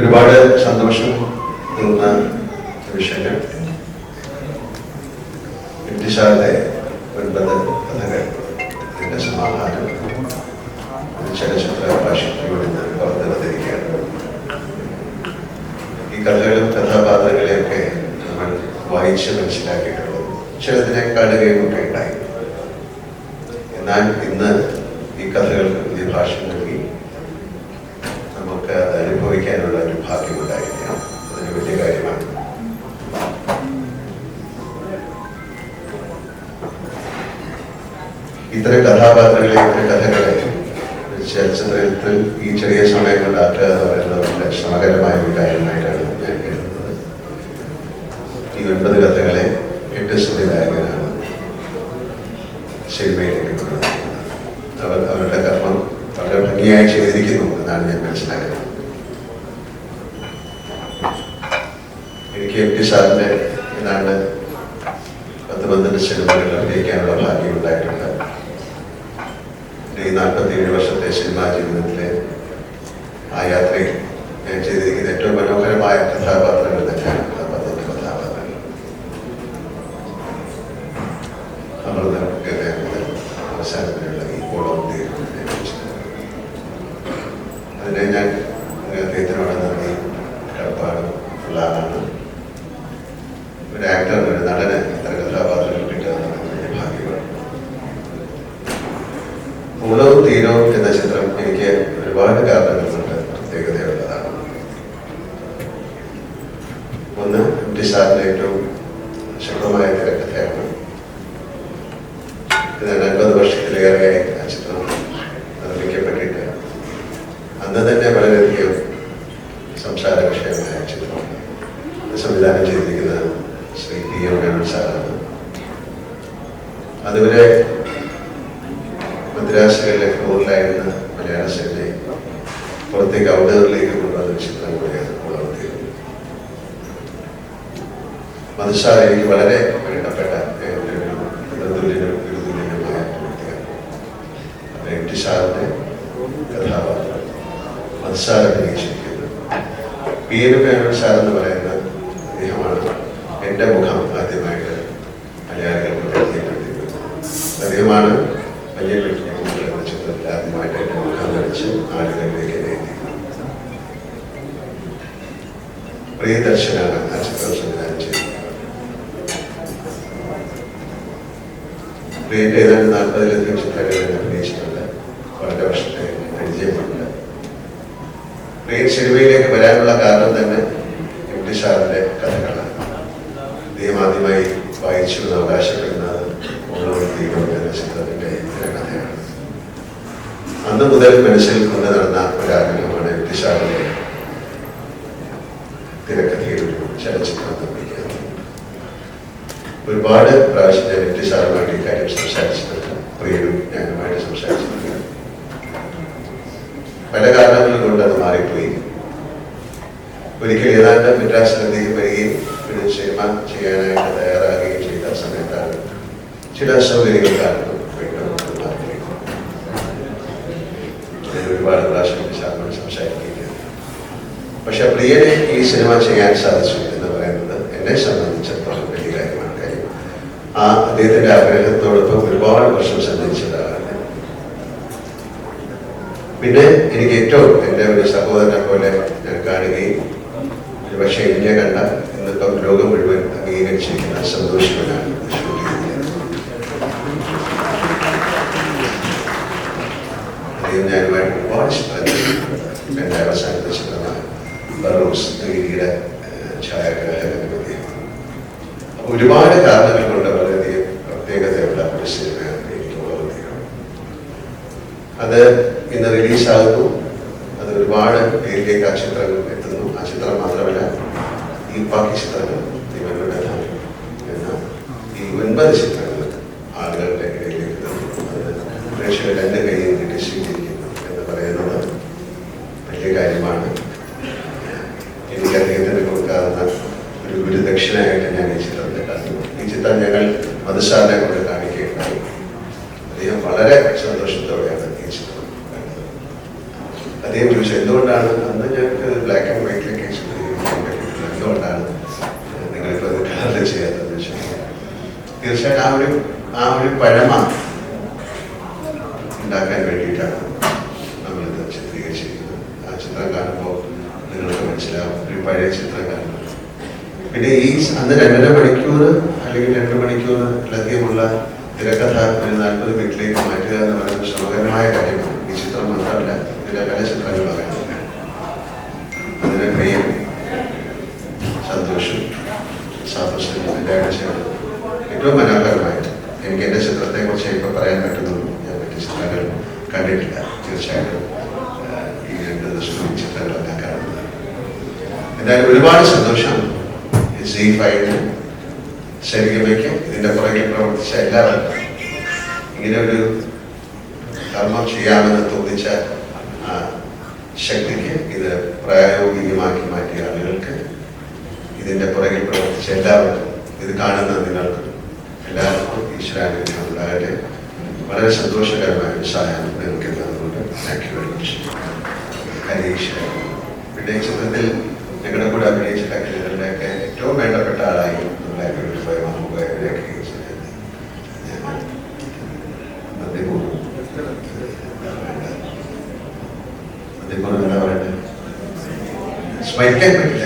ഒരുപാട് സന്തോഷം തോന്നുന്ന വിഷയങ്ങൾ. ബ്രിട്ടീഷുകാരുടെ 9 കഥകൾ, അതിൻ്റെ സമാധാനം ചലച്ചിത്ര ഭാഷയിലൂടെ പുറത്തിറങ്ങിയിരിക്കുകയാണ്. ഈ കഥകളും കഥാപാത്രങ്ങളെയൊക്കെ നമ്മൾ വായിച്ച് മനസ്സിലാക്കിയിട്ടുള്ളത്, ചിലതിനെ കാണുകയും ഒക്കെ ഉണ്ടായി. എന്നാൽ ഇന്ന് ഈ കഥകൾക്ക് പുതിയ ഭാഷ നൽകി നമുക്ക് അത് അനുഭവിക്കാനുള്ള ഒരു ഭാഗ്യമുണ്ടായിരിക്കണം. അതൊരു വലിയ കാര്യമാണ്. ഇത്തരം കഥാപാത്രങ്ങളെ, ഇത്തരം കഥകളെ ചലച്ചിത്രത്തിൽ ഈ ചെറിയ സമയം കൊണ്ടാക്കുക എന്ന് പറയുന്നത് വളരെ ശ്രമകരമായ ഒരു കാര്യമായിട്ടാണ് ഞാൻ കരുതുന്നത്. ഈ 9 കഥകളെ 8 സംവിധായകരാണ് സിനിമയിലേക്ക് കൊണ്ടുവന്നിരിക്കുന്നത്. അവരുടെ കർമ്മം വളരെ ഭംഗിയായി ചെയ്തിരിക്കുന്നു എന്നാണ് ഞാൻ മനസ്സിലാക്കുന്നത്. എനിക്ക് എം.ടി. സാറിന്റെ ഏതാണ്ട് 10-12 സിനിമകളിൽ അഭിനയിക്കാനുള്ള ഭാഗ്യം ഉണ്ടായിട്ടുണ്ട്. ഈ 47 വർഷത്തെ സിനിമാ ജീവിതത്തിലെ ആ യാത്രയിൽ ഞാൻ ചെയ്തിരിക്കുന്ന ഏറ്റവും മനോഹരമായ കഥാപാത്രങ്ങൾ തന്നെയാണ് കഥാപാത്രങ്ങൾ. മുതൽ അവസാനത്തിലുള്ള ഈ ഓളം അതിനെ ഞാൻ അദ്ദേഹത്തിനോട് നന്ദി കടപ്പാടും ഉള്ള ആളാണ്. ഒരു ആക്ടർ, ഒരു നടന് ഇത്തരം കഥാപാത്രങ്ങൾ കിട്ടുക എന്നുള്ളത് ഭാഗ്യമാണ്. ഓളവും തീരവും എന്ന ചിത്രം എനിക്ക് ഒരുപാട് കാരണങ്ങൾ കൊണ്ട് പ്രത്യേകതയുള്ളതാണ്. ഒന്ന്, എം.ടി. സാറിന്റെ ഏറ്റവും ശക്തമായ തിരക്കഥയാണ്. ഇത് 50 വർഷത്തിലേറെയായി ആ ചിത്രം നിർമ്മിക്കപ്പെട്ടിട്ട് അന്ന് തന്നെ വളരെയധികം സംസാര വിഷയമായ ചിത്രം സംവിധാനം ചെയ്തിരിക്കുന്നത് ശ്രീ P.M. മേനോൻ സാറാണ്. അതുവരെ മദ്രാസുകളിലെ ഫ്ലോറിലായിരുന്ന മലയാള സിനിമയെ പുറത്തേക്ക് ഔട്ട്ഡോറിലേക്ക് കൊണ്ടുവന്ന ചിത്രം കൂടിയാണ് ഓളം തീരം. മധുസാർ എനിക്ക് വളരെ വേണ്ടപ്പെട്ട തുല്യമായ എം.ടി. സാറിന്റെ കഥാപാത്രം മധുസാർ അഭിനയിച്ചിരിക്കുന്നത്. P.M. മേനോൻ സാർ എന്ന് പറയുന്ന അദ്ദേഹമാണ് എൻ്റെ മുഖം ആദ്യമായിട്ട് മലയാളികൾക്ക് പരിചയപ്പെടുത്തിയത്. അദ്ദേഹമാണ് വലിയ എന്ന ചിത്രത്തിൽ ആദ്യമായിട്ട് എൻ്റെ മുഖം ധരിച്ച് ആളുകളിലേക്ക് എത്തിയത്. പ്രിയദർശനാണ് ആ ചിത്രം സംവിധാനം ചെയ്തത്. പ്രിയന്റെ ഏതാണ്ട് 40-ലധികം ചിത്രങ്ങളിൽ അഭിനയിച്ചിട്ടുണ്ട്. വളരെ വർഷത്തെ പരിചയമുണ്ട്. പ്രിയ സിനിമയിലേക്ക് വരാനുള്ള കാരണം തന്നെ എം.ടി. സാറിന്റെ കഥകളാണ്. അദ്ദേഹം ആദ്യമായി വായിച്ചു എന്ന് അവകാശപ്പെടുന്നത് ഓളവും തീരവും എന്ന ചിത്രത്തിന്റെ കഥയാണ്. അന്ന് മുതൽ മനസ്സിൽ കൊണ്ടു നടന്ന ഒരാഗ്രഹമാണ് എം.ടി. സാറിന്റെ തിരക്കഥയിൽ ഒരു ചലച്ചിത്രം നിർമ്മിക്കുക. ഒരുപാട് പ്രാവശ്യം ഞാൻ എം.ടി. സാറുമായിട്ട് ഇക്കാര്യം സംസാരിച്ചിട്ടുണ്ട്. പ്രിയനും ഞാനുമായിട്ട് സംസാരിച്ചിട്ടുണ്ട്. പല കാരണങ്ങൾ കൊണ്ട് അത് മാറിപ്പോയി. ഒരിക്കൽ ഏതാണ്ട് മദ്രാസിലേക്ക് വരികയും ഒരു സിനിമ ചെയ്യാനായിട്ട് തയ്യാറാകുകയും ചെയ്ത സമയത്താണ് ചില സൗകര്യങ്ങൾ കാരണം ഒരുപാട് പ്രാവശ്യം സാറിനോട് സംസാരിക്കുകയാണ്. പക്ഷെ പ്രിയനെ ഈ സിനിമ ചെയ്യാൻ സാധിച്ചു എന്ന് പറയുന്നത് എന്നെ സംബന്ധിച്ചിടത്തോളം വലിയ കാര്യമാണ്. കാര്യം ആ അദ്ദേഹത്തിന്റെ ആഗ്രഹത്തോടൊപ്പം ഒരുപാട് വർഷം സഞ്ചരിച്ചതാണ്. പിന്നെ എനിക്ക് ഏറ്റവും എൻ്റെ ഒരു സഹോദരനെ പോലെ ഞാൻ കാണുകയും പക്ഷേ ഇന്ത്യ കണ്ട ഇന്നിപ്പം ലോകം മുഴുവൻ അംഗീകരിച്ചിരിക്കുന്ന സന്തോഷമെന്നാണ് ഷൂട്ട് ചെയ്തത്. അദ്ദേഹം ഞാനുമായിട്ട് ഒരുപാട് ചിത്രങ്ങൾ എൻ്റെ അവസാനത്തെ ചിത്രമാണ് ബറൂസ് ത്രീഡിയുടെ ഛായാഗ്രാഹകനും അദ്ദേഹമാണ്. അപ്പോൾ ഒരുപാട് കാരണങ്ങൾ കൊണ്ട് വളരെയധികം പ്രത്യേകതയുള്ള ഒരു സിനിമയാണ് എനിക്ക് ഓളം. അത് ഇന്ന് റിലീസാകുന്നു. അത് ഒരുപാട് പേരിലേക്ക് ആ ചിത്രങ്ങൾ എത്തുന്നു. ആ ചിത്രം മാത്രമല്ല, ഈ ബാക്കി ചിത്രങ്ങൾ നിങ്ങളുടെ എന്ന ഈ 9 ചിത്രങ്ങൾ ആളുകളുടെ ഇടയിലേക്ക് അത് പ്രേക്ഷകർ എൻ്റെ കയ്യിൽ നിന്ന് സ്വീകരിക്കുന്നു എന്ന് പറയുന്നത് വലിയ കാര്യമാണ്. എനിക്ക് അദ്ദേഹത്തിന് കൊടുക്കാവുന്ന ഒരു ഗുരുദക്ഷിണയായിട്ട് ഞാൻ ഈ ചിത്രത്തെ കണ്ടു. ഈ ചിത്രം ഞങ്ങൾ മധുസാറിനെ കൊണ്ട് കാണിക്കുകയുണ്ടായി. അദ്ദേഹം വളരെ സന്തോഷത്തോടെയാണ് ഈ ചിത്രം കണ്ടത്. അദ്ദേഹം ചോദിച്ചു എന്തുകൊണ്ടാണ് അന്ന് ഞങ്ങൾക്ക് ബ്ലാക്ക് ആൻഡ് വൈറ്റിൽ നിങ്ങൾക്ക് മനസ്സിലാവും. ഒരു പഴയ ചിത്രം കാണുന്നത്. പിന്നെ ഈ അന്ന് 2.5 മണിക്കൂർ അല്ലെങ്കിൽ 2 മണിക്കൂറിലധികമുള്ള തിരക്കഥ ഒരു 40 മിനിറ്റിലേക്ക് മാറ്റുക എന്ന് പറയുന്നത് ശ്രമകരമായ കാര്യമാണ്. ഈ ചിത്രം മാത്രമല്ല, ഇതിലെ പല ചിത്രങ്ങൾ പറയുന്നത്. അതിന് പ്രിയം, സന്തോഷം, സാധുശ്രീ എല്ലാവരും ചേർന്ന് ഏറ്റവും മനോഹരമായിട്ട് എനിക്ക് എൻ്റെ ചിത്രത്തെക്കുറിച്ച് ഇപ്പോൾ പറയാൻ പറ്റുന്നുള്ളൂ. ഞാൻ മറ്റു ചിത്രങ്ങൾ കണ്ടിട്ടില്ല. തീർച്ചയായിട്ടും ഈ 2 ദിവസവും ഈ ചിത്രങ്ങളെല്ലാം കാണുന്നത്. എന്തായാലും ഒരുപാട് സന്തോഷം സേഫായിട്ട് ശരിക്കും ഇതിൻ്റെ പുറകിൽ പ്രവർത്തിച്ച എല്ലാവർക്കും, ഇങ്ങനെ ഒരു കർമ്മം ചെയ്യാമെന്ന് തോന്നിച്ച ശക്തിക്ക്, ഇത് പ്രായോഗികമാക്കി മാറ്റിയ ആളുകൾക്ക്, ഇതിൻ്റെ പുറകിൽ പ്രവർത്തിച്ച എല്ലാവർക്കും, ഇത് കാണുന്ന നിങ്ങൾക്കും എല്ലാവർക്കും ഈശ്വരാനുഗ്രഹം ഉണ്ടാകട്ടെ. വളരെ സന്തോഷകരമായ ഒരു സഹായം നിങ്ങൾക്ക് തന്നുകൊണ്ട് thank you very much. Harish പിന്നെ ഈ ചിത്രത്തിൽ ഞങ്ങളുടെ കൂടെ അഭിനയിച്ച കക്ഷികളുടെയൊക്കെ ഏറ്റവും വേണ്ടപ്പെട്ട ആളായി നമ്മളെ അവരെയൊക്കെ നന്ദിപൂർവ്വം എന്താ പറയണ്ടത്, സ്മരിക്കാൻ പറ്റില്ല.